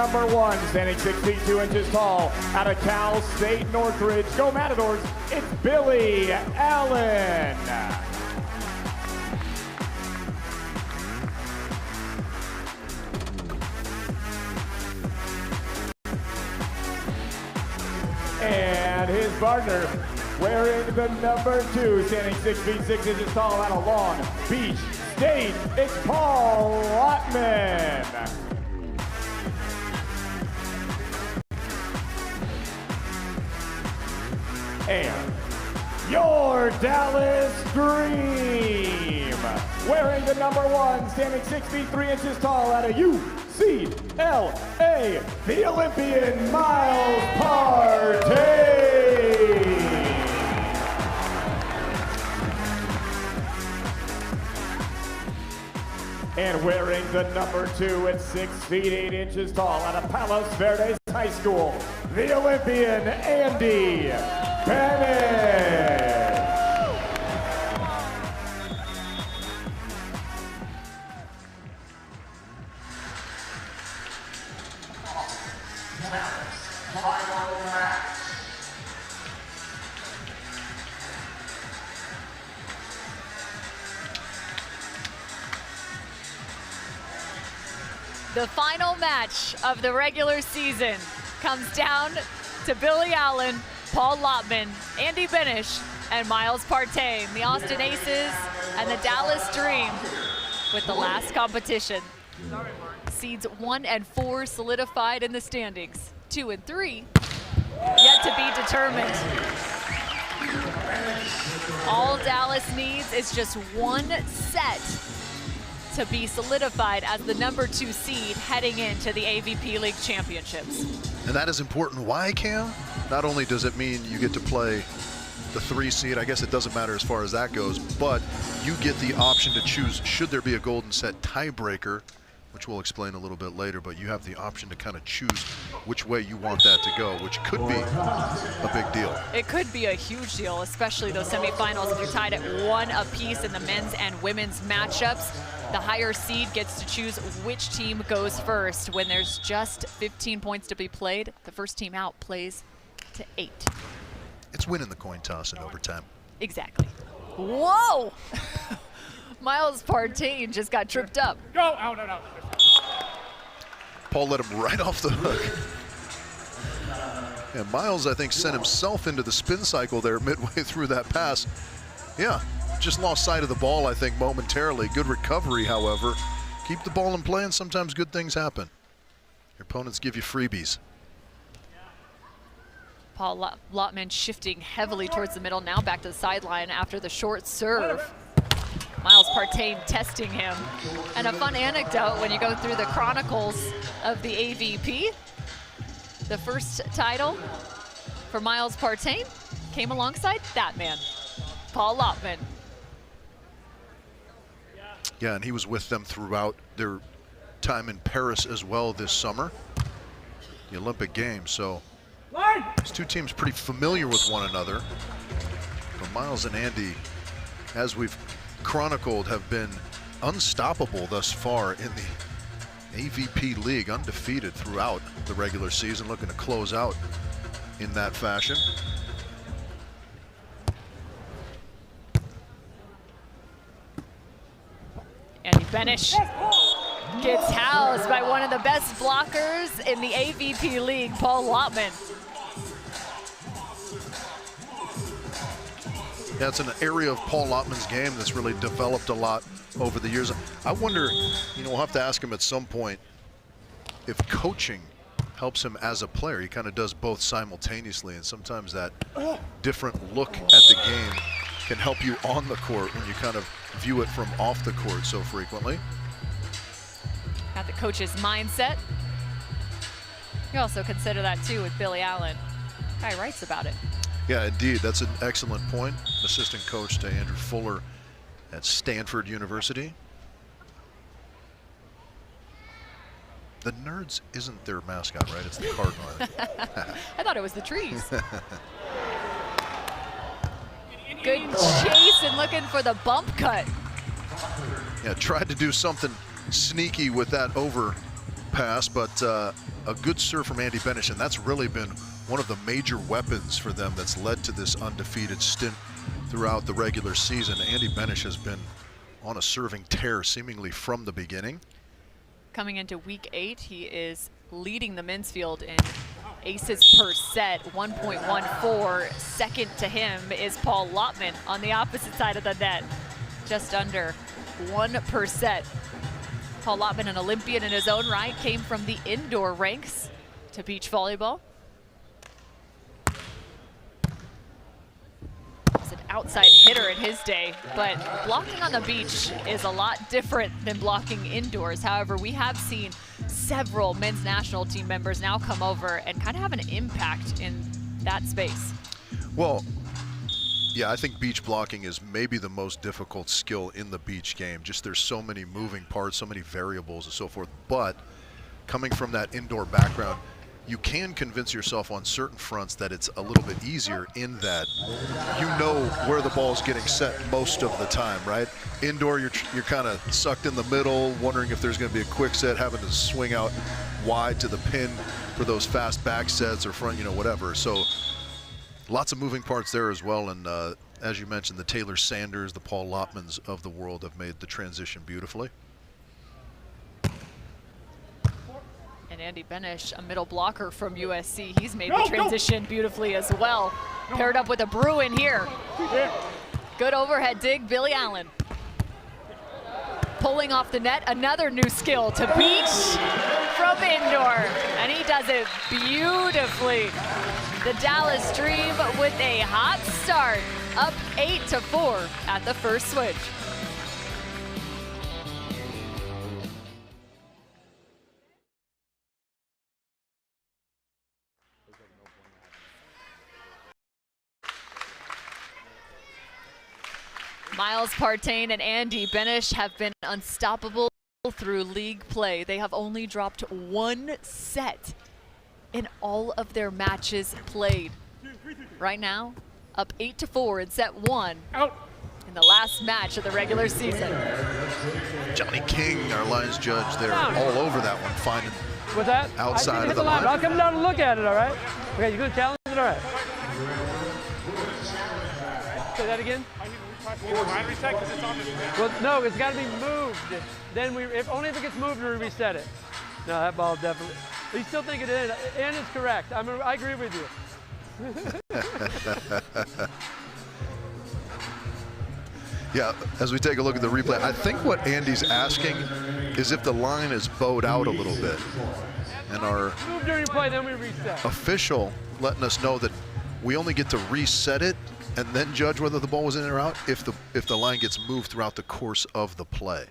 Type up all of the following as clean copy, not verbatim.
number 1, standing 6 feet 2 inches tall, out of Cal State Northridge. Go Matadors, it's Billy Allen. And his partner, wearing the number 2, standing 6 feet 6 inches tall, out of Long Beach State, it's Paul Lotman. And your Dallas Dream, wearing the number 1, standing 6 feet 3 inches tall, out of UCLA, the Olympian Miles Partain. And wearing the number 2 at 6 feet 8 inches tall, out of Palos Verdes High School, the Olympian Andy Benesh. The final match of the regular season comes down to Billy Allen, Paul Lotman, Andy Benesh, and Miles Partain, the Austin Aces and the Dallas Dream with the last competition. Seeds 1 and 4 solidified in the standings. 2 and 3 yet to be determined. All Dallas needs is just one set to be solidified as the number 2 seed heading into the AVP League Championships. And that is important. Why, Cam? Not only does it mean you get to play the 3 seed, I guess it doesn't matter as far as that goes, but you get the option to choose, should there be a golden set tiebreaker, which we'll explain a little bit later, but you have the option to kind of choose which way you want that to go, which could be a big deal. It could be a huge deal, especially those semifinals if you're tied at 1 apiece in the men's and women's matchups. The higher seed gets to choose which team goes first. When there's just 15 points to be played, the first team out plays to 8. It's winning the coin toss in overtime. Exactly. Whoa! Miles Partain just got tripped up. Go! Oh, no. Paul let him right off the hook. And Miles, I think, sent himself into the spin cycle there midway through that pass. Yeah, just lost sight of the ball, I think, momentarily. Good recovery, however. Keep the ball in play, and sometimes good things happen. Your opponents give you freebies. Paul Lotman shifting heavily towards the middle, now back to the sideline after the short serve. Miles Partain testing him. And a fun anecdote when you go through the chronicles of the AVP, the first title for Miles Partain came alongside that man, Paul Lotman. Yeah, and he was with them throughout their time in Paris as well this summer, the Olympic Games. So these two teams pretty familiar with one another. But Miles and Andy, as we've chronicled, have been unstoppable thus far in the AVP League, undefeated throughout the regular season, looking to close out in that fashion. Andy Benesh gets housed by one of the best blockers in the AVP League, Paul Lotman. That's an area of Paul Lotman's game that's really developed a lot over the years. I wonder, we'll have to ask him at some point if coaching helps him as a player. He kind of does both simultaneously, and sometimes that different look at the game can help you on the court when you kind of view it from off the court so frequently. Got the coach's mindset. You also consider that too with Billy Allen. Guy writes about it. Yeah, indeed. That's an excellent point. Assistant coach to Andrew Fuller at Stanford University. The Nerds isn't their mascot, right? It's the Cardinal. I thought it was the trees. Good chase and looking for the bump cut. Yeah, tried to do something sneaky with that over pass, but a good serve from Andy Benesh, and that's really been one of the major weapons for them that's led to this undefeated stint throughout the regular season. Andy Benesh has been on a serving tear seemingly from the beginning. Coming into week 8, he is leading the men's field in aces per set, 1.14. Second to him is Paul Lotman on the opposite side of the net, just under 1 per set. Paul Lotman, an Olympian in his own right, came from the indoor ranks to beach volleyball. He's an outside hitter in his day, but blocking on the beach is a lot different than blocking indoors. However, we have seen several men's national team members now come over and kind of have an impact in that space. Well, yeah, I think beach blocking is maybe the most difficult skill in the beach game. Just there's so many moving parts, so many variables and so forth. But coming from that indoor background, you can convince yourself on certain fronts that it's a little bit easier in that you know where the ball's getting set most of the time, right? Indoor, you're kind of sucked in the middle, wondering if there's going to be a quick set, having to swing out wide to the pin for those fast back sets or front, whatever. So lots of moving parts there as well. And as you mentioned, the Taylor Sanders, the Paul Lotmans of the world have made the transition beautifully. And Andy Benesh, a middle blocker from USC, he's made the transition beautifully as well. Paired up with a Bruin here. Good overhead dig, Billy Allen. Pulling off the net, another new skill to beach from indoor. And he does it beautifully. The Dallas Dream with a hot start, up 8-4 at the first switch. Miles Partain and Andy Benesh have been unstoppable through league play. They have only dropped 1 set in all of their matches played. Right now, up 8-4 in set 1 in the last match of the regular season. Johnny King, our lines judge, they're all over that one, finding What's that? outside of the line. I'll come down and look at it, all right? Okay, you gonna challenge it, all right? Say that again? Line reset because it's on the Well, no, it's got to be moved. Then only if it gets moved, we reset it. No, that ball definitely. You still think it is? And it's correct. I agree with you. Yeah, as we take a look at the replay, I think what Andy's asking is if the line is bowed out a little bit. And our Move during play, then we reset. official letting us know that we only get to reset it and then judge whether the ball was in or out if the line gets moved throughout the course of the play.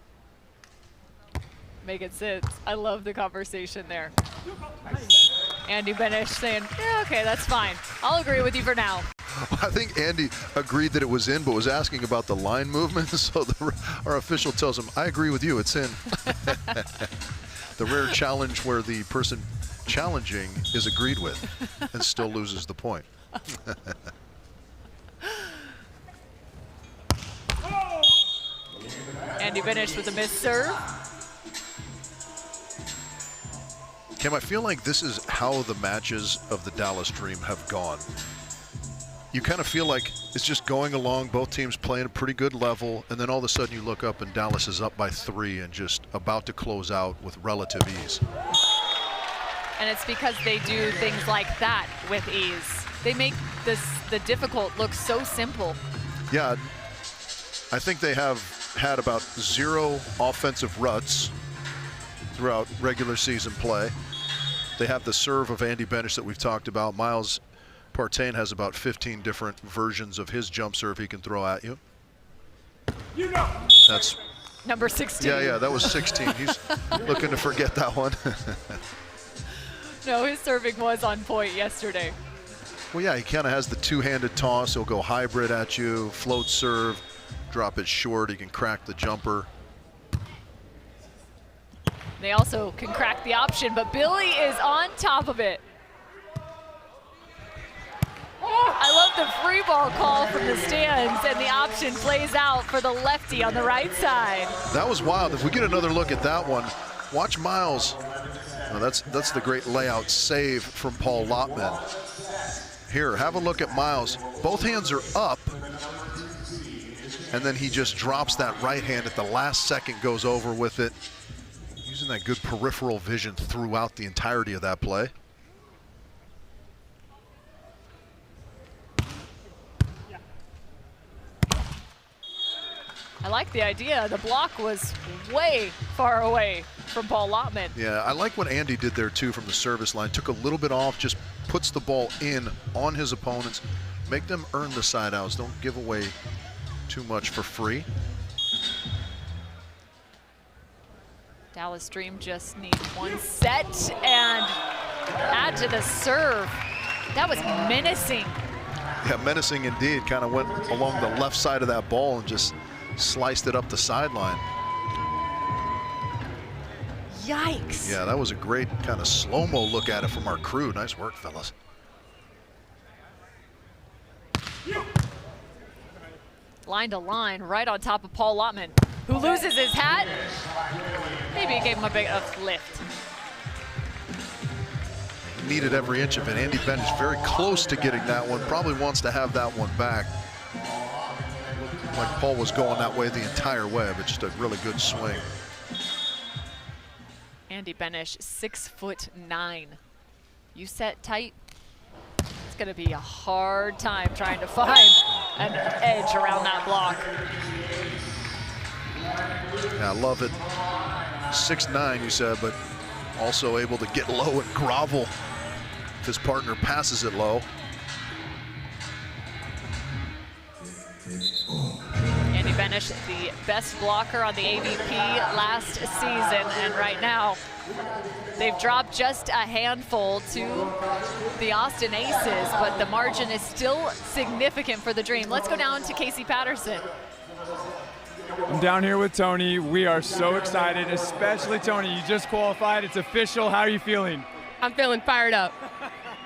Making sense. I love the conversation there. Andy Benesh saying, yeah, okay, that's fine. I'll agree with you for now. I think Andy agreed that it was in, but was asking about the line movement. So our official tells him, I agree with you, it's in. The rare challenge where the person challenging is agreed with and still loses the point. Andy Benesh with a missed serve. Kim, I feel like this is how the matches of the Dallas Dream have gone. You kind of feel like it's just going along, both teams playing a pretty good level, and then all of a sudden you look up and Dallas is up by 3 and just about to close out with relative ease. And it's because they do things like that with ease. They make the difficult look so simple. Yeah, I think they have had about 0 offensive ruts throughout regular season play. They have the serve of Andy Benesh that we've talked about. Miles Partain has about 15 different versions of his jump serve he can throw at you. That's number 16. Yeah, that was 16. He's looking to forget that one. No, his serving was on point yesterday. Well, yeah, he kind of has the two-handed toss. He'll go hybrid at you, float serve, drop it short. He can crack the jumper. They also can crack the option, but Billy is on top of it. I love the free ball call from the stands, and the option plays out for the lefty on the right side. That was wild. If we get another look at that one, watch Miles Well, that's the great layout save from Paul Lotman. Here, have a look at Miles. Both hands are up, and then he just drops that right hand at the last second, goes over with it. Using that good peripheral vision throughout the entirety of that play. I like the idea. The block was way far away from Paul Lotman. Yeah, I like what Andy did there too from the service line. Took a little bit off, just puts the ball in on his opponents. Make them earn the side outs. Don't give away too much for free. Dallas Dream just need one set and add to the serve. That was menacing. Yeah, menacing indeed. Kind of went along the left side of that ball and just sliced it up the sideline. Yikes. Yeah, that was a great kind of slow-mo look at it from our crew. Nice work, fellas. Line to line, right on top of Paul Lotman, who loses his hat. Maybe it gave him a big lift. He needed every inch of it. Andy Benesh very close to getting that one. Probably wants to have that one back. Like Paul was going that way the entire way, but just a really good swing. Andy Benesh, 6'9". You set tight, it's gonna be a hard time trying to find an edge around that block. Yeah, I love it. 6'9", you said, but also able to get low and grovel if his partner passes it low. Andy Benesh, the best blocker on the AVP last season, and right now they've dropped just a handful to the Austin Aces, but the margin is still significant for the Dream. Let's go down to Casey Patterson. I'm down here with Tony. We are so excited, especially Tony. You just qualified. It's official. How are you feeling? I'm feeling fired up.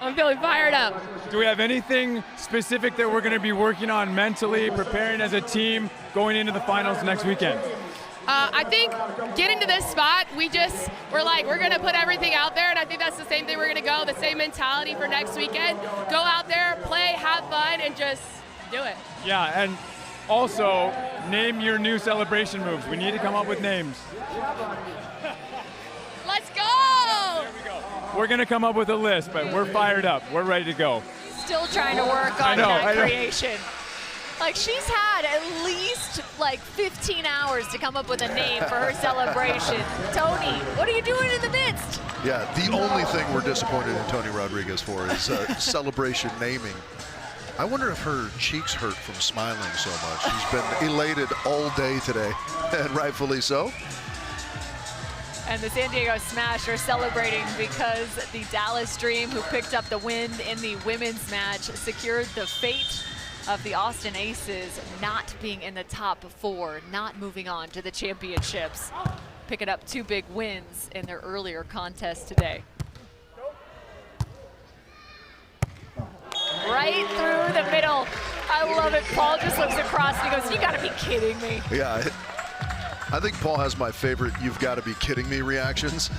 I'm feeling fired up. Do we have anything specific that we're going to be working on mentally, preparing as a team, going into the finals next weekend? I think getting to this spot, we're like, we're going to put everything out there, and I think that's the same thing we're going to go, the same mentality for next weekend. Go out there, play, have fun, and just do it. Yeah, and also, name your new celebration moves. We need to come up with names. Let's go! We're going to come up with a list, but we're fired up. We're ready to go. Still trying to work on that creation. Like, she's had at least like 15 hours to come up with a name for her celebration. Tony, what are you doing in the midst? Yeah, the only thing we're disappointed in Tony Rodriguez for is celebration naming. I wonder if her cheeks hurt from smiling so much. She's been elated all day today, and rightfully so. And the San Diego Smash are celebrating because the Dallas Dream, who picked up the win in the women's match, secured the fate of the Austin Aces not being in the top 4, not moving on to the championships, picking up 2 big wins in their earlier contest today. Right through the middle. I love it. Paul just looks across and he goes, "You gotta be kidding me." Yeah, I think Paul has my favorite "you've got to be kidding me" reactions.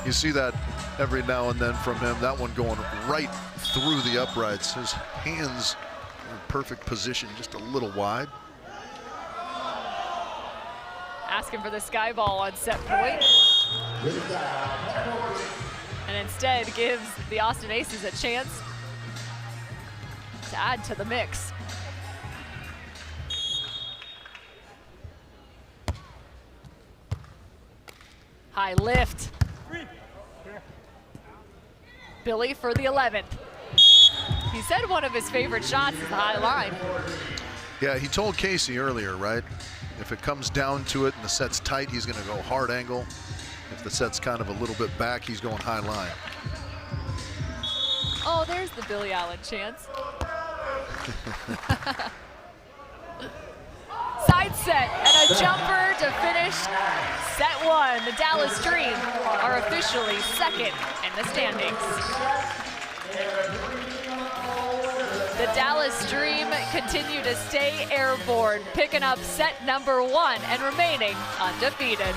You see that every now and then from him. That one going right through the uprights. His hands in perfect position, just a little wide. Asking for the sky ball on set point. And instead gives the Austin Aces a chance to add to the mix. High lift. Billy for the 11th. He said one of his favorite shots is the high line. Yeah, he told Casey earlier, right? If it comes down to it and the set's tight, he's going to go hard angle. If the set's kind of a little bit back, he's going high line. Oh, there's the Billy Allen chance. Side set and a jumper to finish set 1. The Dallas Dream are officially second in the standings. The Dallas Dream continue to stay airborne, picking up set number 1 and remaining undefeated.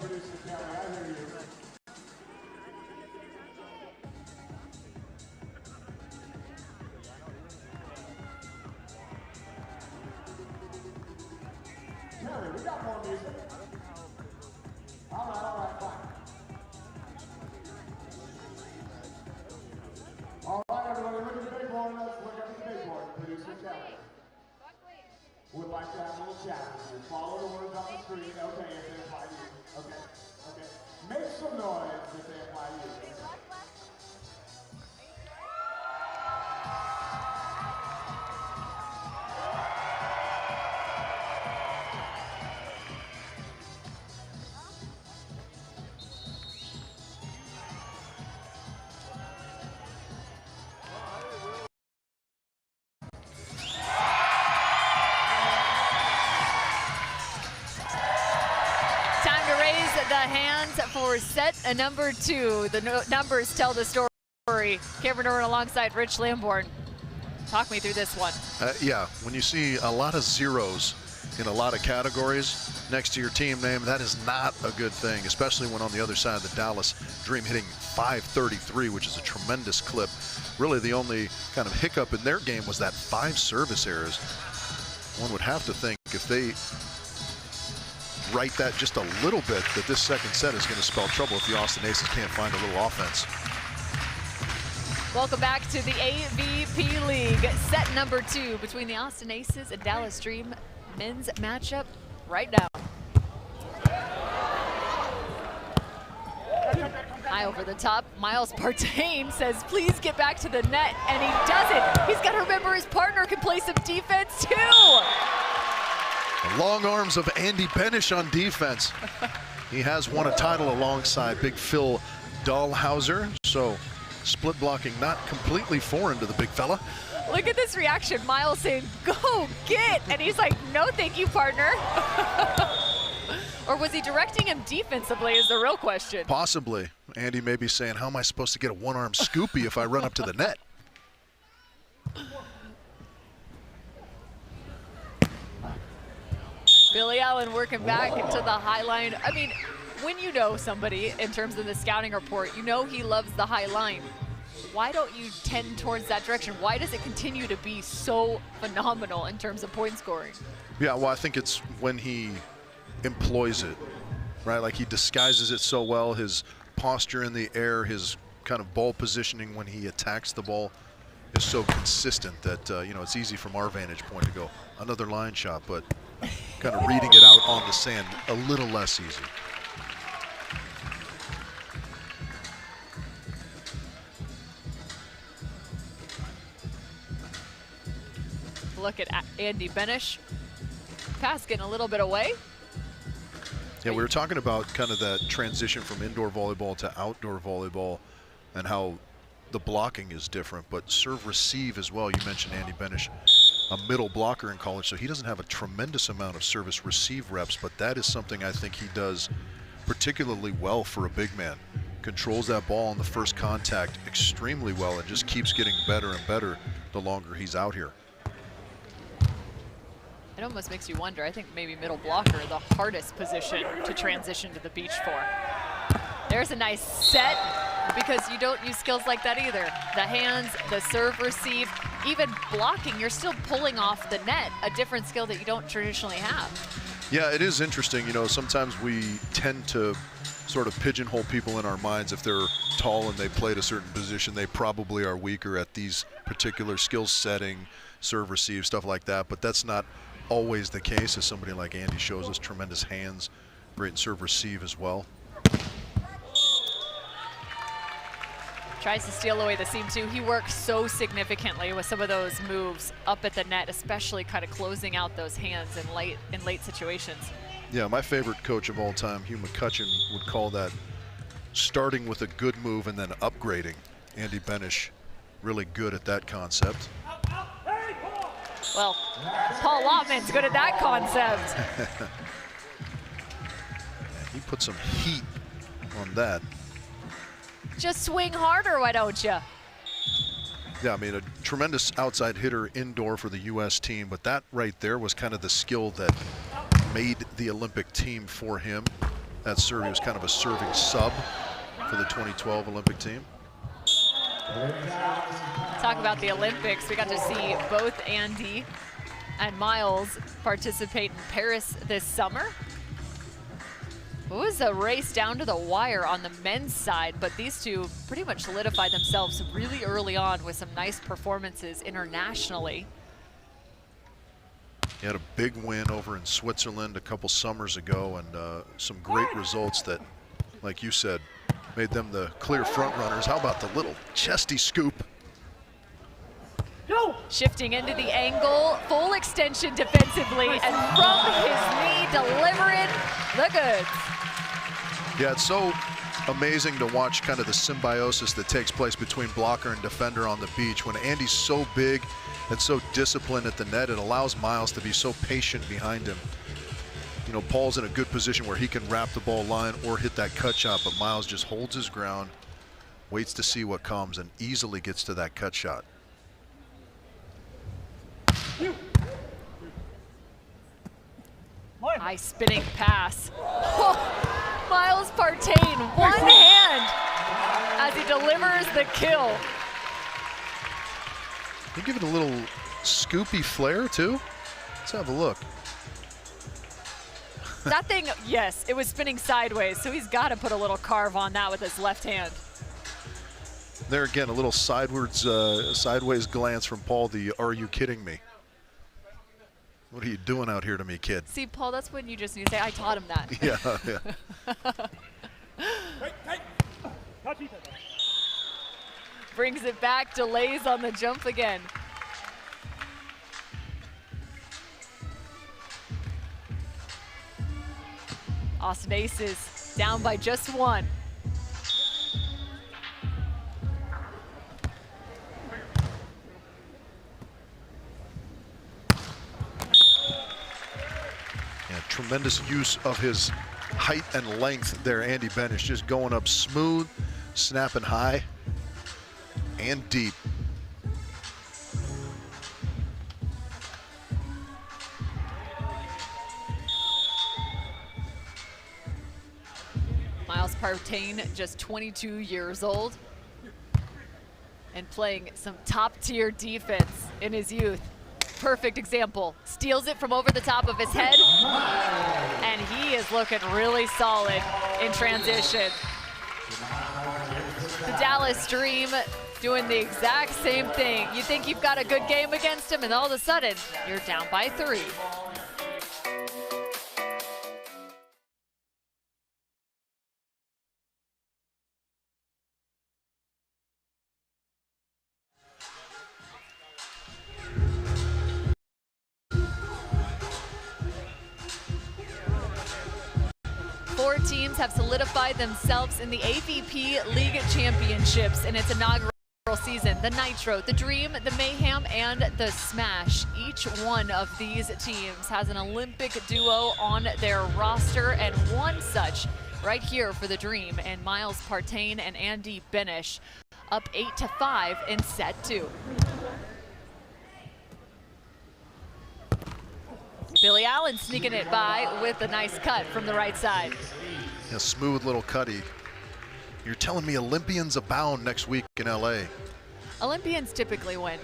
Terry, we got more music. All right, fine. All right, everybody, look at the big board. Let's look at the big board. Producer Terry would like to have a little chat with you. Follow the words on the screen. Okay, if they apply to you. Okay. Make some noise if they apply to you. For set number 2. The numbers tell the story. Cameron Irwin alongside Rich Lamborn. Talk me through this one. Yeah, when you see a lot of zeros in a lot of categories next to your team name, that is not a good thing, especially when on the other side of the Dallas Dream hitting .533, which is a tremendous clip. Really the only kind of hiccup in their game was that 5 service errors. One would have to think if they right that just a little bit, that this second set is going to spell trouble if the Austin Aces can't find a little offense. Welcome back to the AVP League. Set number 2 between the Austin Aces and Dallas Dream men's matchup right now. High over the top, Miles Partain says, please get back to the net, and he doesn't. He's got to remember his partner can play some defense too. The long arms of Andy Benesh on defense. He has won a title alongside Big Phil Dahlhauser, so split blocking not completely foreign to the big fella. Look at this reaction. Miles saying, go get, and he's like, no thank you, partner. Or was he directing him defensively is the real question. Possibly. Andy may be saying, how am I supposed to get a one-arm scoopy if I run up to the net? Billy Allen working back into the high line. I mean, when you know somebody in terms of the scouting report, you know he loves the high line. Why don't you tend towards that direction? Why does it continue to be so phenomenal in terms of point scoring? Yeah, well, I think it's when he employs it, right? Like he disguises it so well, his posture in the air, his kind of ball positioning when he attacks the ball is so consistent that, you know, it's easy from our vantage point to go, another line shot, but kind of reading it out on the sand, a little less easy. Look at Andy Benesh. Pass getting a little bit away. Yeah, we were talking about kind of that transition from indoor volleyball to outdoor volleyball and how the blocking is different, but serve receive as well. You mentioned Andy Benesh, a middle blocker in college, so he doesn't have a tremendous amount of service receive reps, but that is something I think he does particularly well for a big man. Controls that ball on the first contact extremely well and just keeps getting better and better the longer he's out here. It almost makes you wonder. I think maybe middle blocker, the hardest position to transition to the beach for. There's a nice set, because you don't use skills like that either. The hands, the serve receive, even blocking, you're still pulling off the net, a different skill that you don't traditionally have. Yeah, it is interesting. You know, sometimes we tend to sort of pigeonhole people in our minds. If they're tall and they played a certain position, they probably are weaker at these particular skill setting, serve receive, stuff like that, but that's not always the case, as somebody like Andy shows us. Tremendous hands, great serve receive as well. Tries to steal away the seam too. He works so significantly with some of those moves up at the net, especially kind of closing out those hands in late situations. Yeah, my favorite coach of all time, Hugh McCutcheon, would call that starting with a good move and then upgrading. Andy Benesh, really good at that concept. Well, Paul Lotman's good at that concept. He put some heat on that. Just swing harder, why don't you? Yeah, I mean, a tremendous outside hitter indoor for the U.S. team, but that right there was kind of the skill that made the Olympic team for him. that serve. He was kind of a serving sub for the 2012 Olympic team. Talk about the Olympics. We got to see both Andy and Miles participate in Paris this summer. It was a race down to the wire on the men's side, but these two pretty much solidified themselves really early on with some nice performances internationally. He had a big win over in Switzerland a couple summers ago, and some great results that, like you said, made them the clear front runners. How about the little chesty scoop? Shifting into the angle, full extension defensively, and from his knee, delivering the goods. Yeah, it's so amazing to watch kind of the symbiosis that takes place between blocker and defender on the beach. When Andy's so big and so disciplined at the net, it allows Miles to be so patient behind him. You know, Paul's in a good position where he can wrap the ball line or hit that cut shot, but Miles just holds his ground, waits to see what comes, and easily gets to that cut shot. High spinning pass. Oh, Miles Partain, one hand as he delivers the kill. You give it a little scoopy flair too. Let's have a look. That thing, yes, it was spinning sideways, so he's got to put a little carve on that with his left hand. There again, a little sideways glance from Paul. The "Are you kidding me? What are you doing out here to me, kid?" See, Paul, that's when you just need to say, I taught him that. Yeah. Brings it back, delays on the jump again. Austin Aces down by just one. Tremendous use of his height and length there, Andy Benesh, just going up smooth, snapping high and deep. Miles Partain, just 22 years old, and playing some top-tier defense in his youth. Perfect example. Steals it from over the top of his head, and he is looking really solid in transition. The Dallas Dream doing the exact same thing. You think you've got a good game against him, and all of a sudden, you're down by 3. Four teams have solidified themselves in the AVP League Championships in its inaugural season. The Nitro, the Dream, the Mayhem, and the Smash. Each one of these teams has an Olympic duo on their roster, and one such right here for the Dream, and Miles Partain and Andy Benesh, up 8-5 in set 2. Billy Allen sneaking it by with a nice cut from the right side. A smooth little cutty. You're telling me Olympians abound next week in LA? Olympians typically win.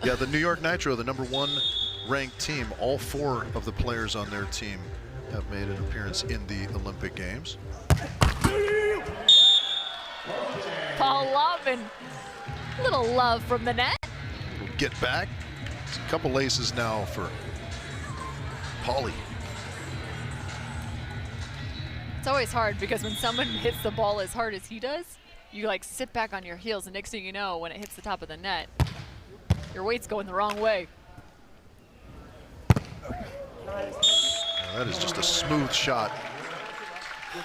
Yeah, the New York Nitro, the #1 ranked team. All 4 of the players on their team have made an appearance in the Olympic Games. Paul Lotman, little love from the net. We'll get back. It's a couple aces now for Paulie. It's always hard because when someone hits the ball as hard as he does, you like sit back on your heels, and next thing you know, when it hits the top of the net, your weight's going the wrong way. Now that is just a smooth shot.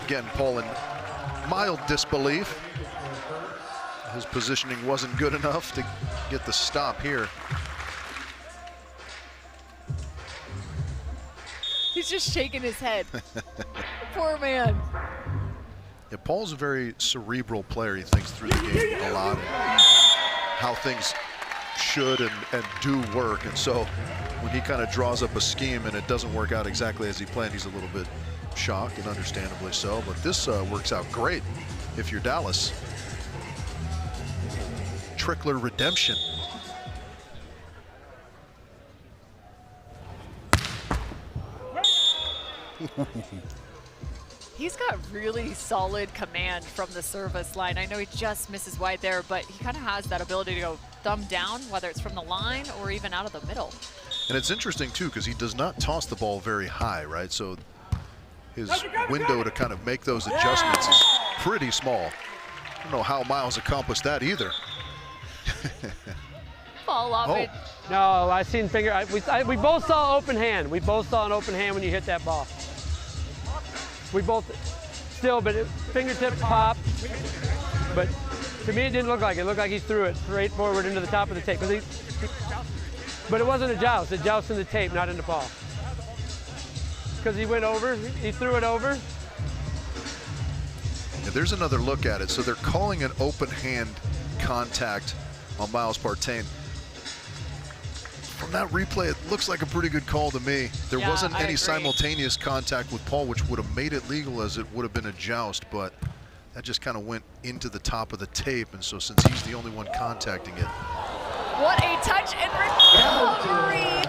Again, Paul in mild disbelief. His positioning wasn't good enough to get the stop here. He's just shaking his head. Poor man. Yeah, Paul's a very cerebral player. He thinks through the game a lot, and how things should and do work. And so when he kind of draws up a scheme and it doesn't work out exactly as he planned, he's a little bit shocked, and understandably so, but this works out great if you're Dallas. Trickler redemption. He's got really solid command from the service line. I know he just misses wide there, but he kind of has that ability to go thumb down, whether it's from the line or even out of the middle. And it's interesting, too, because he does not toss the ball very high, right? So his window to kind of make those adjustments is pretty small. I don't know how Miles accomplished that either. Ball off it. No, I seen finger. We both saw open hand. We both saw an open hand when you hit that ball. We both still, but fingertip pop. But to me, it didn't look like it. It looked like he threw it straight forward into the top of the tape. But it wasn't a joust. It jousted in the tape, not in the ball. Because he went over. He threw it over. Yeah, there's another look at it. So they're calling an open hand contact on Miles Partain. From that replay, it looks like a pretty good call to me. There wasn't any simultaneous contact with Paul, which would have made it legal as it would have been a joust, but that just kind of went into the top of the tape, and so since he's the only one contacting it. What a touch and recovery!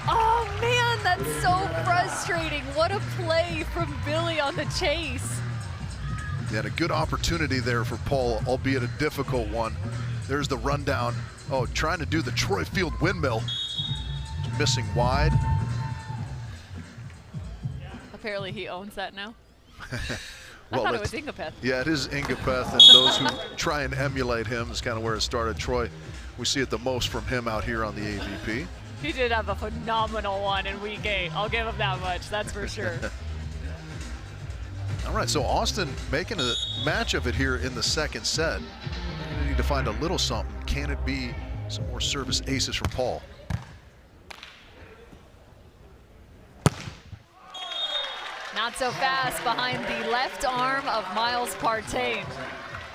Oh man, that's so frustrating. What a play from Billy on the chase. He had a good opportunity there for Paul, albeit a difficult one. There's the rundown. Oh, trying to do the Troy Field windmill. Missing wide. Apparently he owns that now. Well, I thought it was Ingapeth. Yeah, it is Ingapeth, and those who try and emulate him is kind of where it started. Troy, we see it the most from him out here on the AVP. He did have a phenomenal one in week 8. I'll give him that much, that's for sure. All right, so Austin making a match of it here in the second set. We need to find a little something. Can it be some more service aces from Paul? Not so fast behind the left arm of Miles Partain.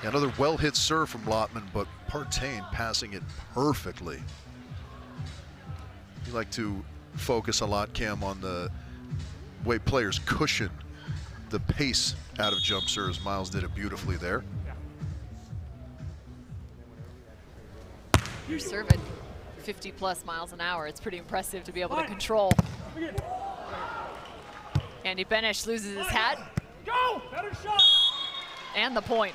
Another well-hit serve from Lotman, but Partain passing it perfectly. You like to focus a lot, Cam, on the way players cushion the pace out of jump serves. Miles did it beautifully there. You're serving 50+ miles an hour. It's pretty impressive to be able to control. Andy Benesh loses his hat. Go! Better shot! And the point.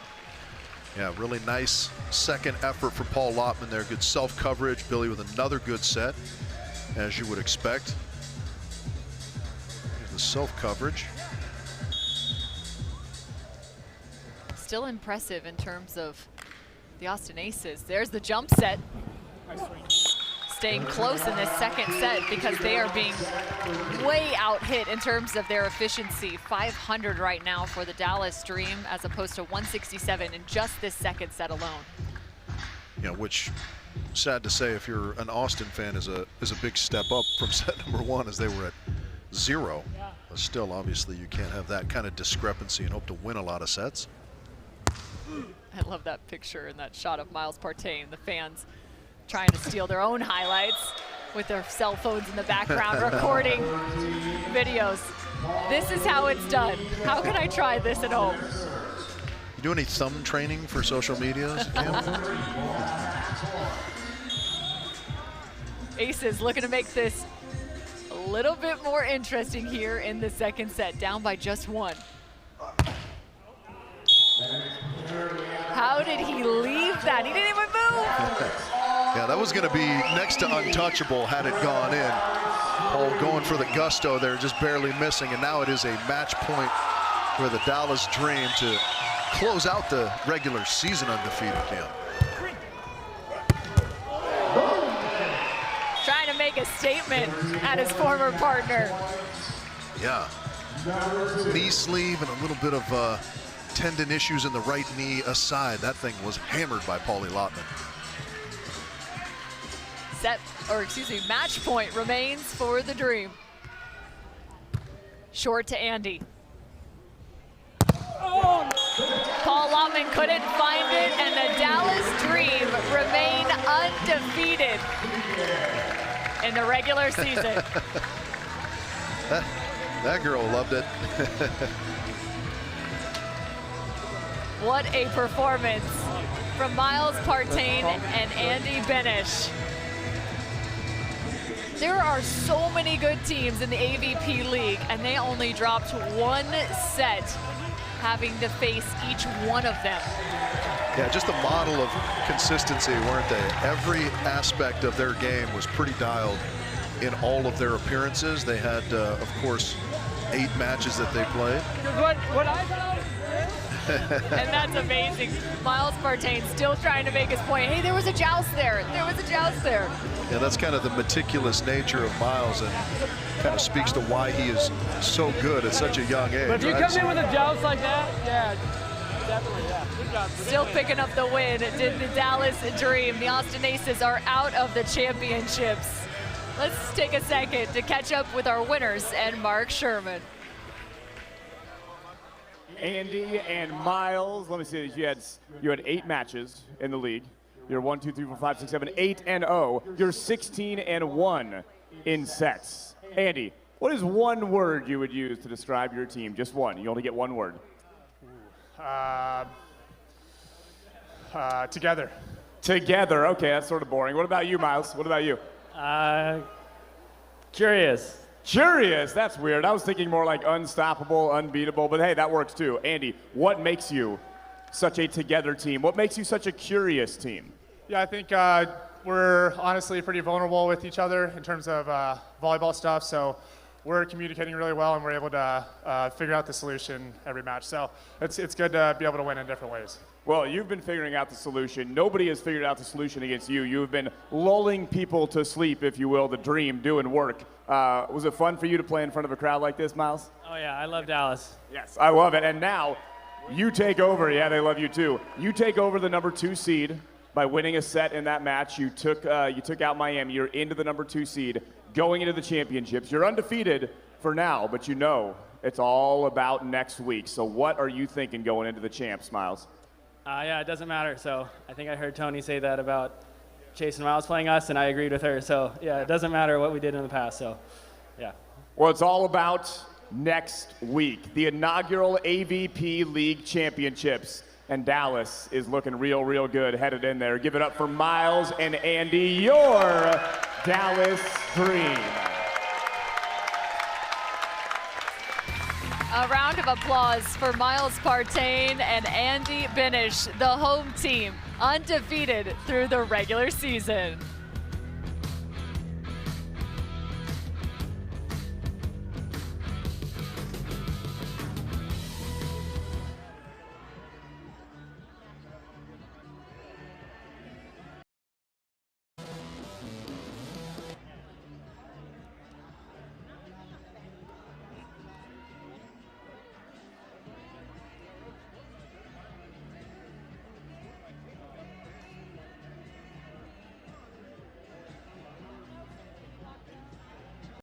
Yeah, really nice second effort from Paul Lotman there. Good self-coverage. Billy with another good set, as you would expect. Here's the self-coverage. Still impressive in terms of the Austin Aces. There's the jump set. Staying close in this second set because they are being way out hit in terms of their efficiency. 500 right now for the Dallas Dream as opposed to 167 in just this second set alone. Yeah, which, sad to say, if you're an Austin fan, is a big step up from set number 1 as they were at 0. But still, obviously, you can't have that kind of discrepancy and hope to win a lot of sets. I love that picture and that shot of Miles Partain. The fans trying to steal their own highlights with their cell phones in the background, recording videos. This is how it's done. How can I try this at home? You do any thumb training for social media, Cam? Aces looking to make this a little bit more interesting here in the second set, down by just 1. How did he leave that? He didn't even move. Yeah, that was going to be next to untouchable had it gone in. Paul going for the gusto there, just barely missing, and now it is a match point for the Dallas Dream to close out the regular season undefeated, Cam. Trying to make a statement at his former partner. Yeah, knee sleeve and a little bit of tendon issues in the right knee aside. That thing was hammered by Paulie Lotman. Match point remains for the Dream. Short to Andy. Paul Lotman couldn't find it, and the Dallas Dream remain undefeated in the regular season. That girl loved it. What a performance from Miles Partain and Andy Benesh. There are so many good teams in the AVP League, and they only dropped one set, having to face each one of them. Yeah, just a model of consistency, weren't they? Every aspect of their game was pretty dialed in all of their appearances. They had, of course, 8 matches that they played. What I thought, And that's amazing. Miles Partain still trying to make his point. Hey, there was a joust there. There was a joust there. Yeah, that's kind of the meticulous nature of Miles, and kind of speaks to why he is so good at such a young age. but if you right? come in with a joust like that, yeah, definitely, yeah. Good job. Still picking up the win. Did the Dallas Dream. The Austin Aces are out of the championships. Let's take a second to catch up with our winners and Mark Sherman. Andy and Miles, let me see, you had 8 matches in the league. You're 1, 2, 3, 4, 5, 6, 7, 8 and 0. You're 16 and 1 in sets. Andy, what is one word you would use to describe your team? Just one. You only get one word. Together. Together. Okay, that's sort of boring. What about you, Miles? What about you? Curious. Curious. That's weird. I was thinking more like unstoppable, unbeatable, but hey, that works too. Andy, what makes you such a together team? What makes you such a curious team? Yeah, I think we're honestly pretty vulnerable with each other in terms of volleyball stuff, so we're communicating really well and we're able to figure out the solution every match. So it's good to be able to win in different ways. Well, you've been figuring out the solution. Nobody has figured out the solution against you. You've been lulling people to sleep, if you will, the dream, doing work. Was it fun for you to play in front of a crowd like this, Miles? Oh yeah, I love Dallas. Yes, I love it. And now you take over. Yeah, they love you too. You take over the number 2 seed by winning a set in that match. You took out Miami. You're into the number 2 seed, going into the championships. You're undefeated for now, but you know it's all about next week. So what are you thinking going into the champs, Miles? Yeah, it doesn't matter. So I think I heard Tony say that about Chase and Miles playing us, and I agreed with her. So yeah, it doesn't matter what we did in the past. So yeah. Well, it's all about next week, the inaugural AVP League Championships. And Dallas is looking real, real good headed in there. Give it up for Miles and Andy, your Dallas Dream. A round of applause for Miles Partain and Andy Benesh, the home team, undefeated through the regular season.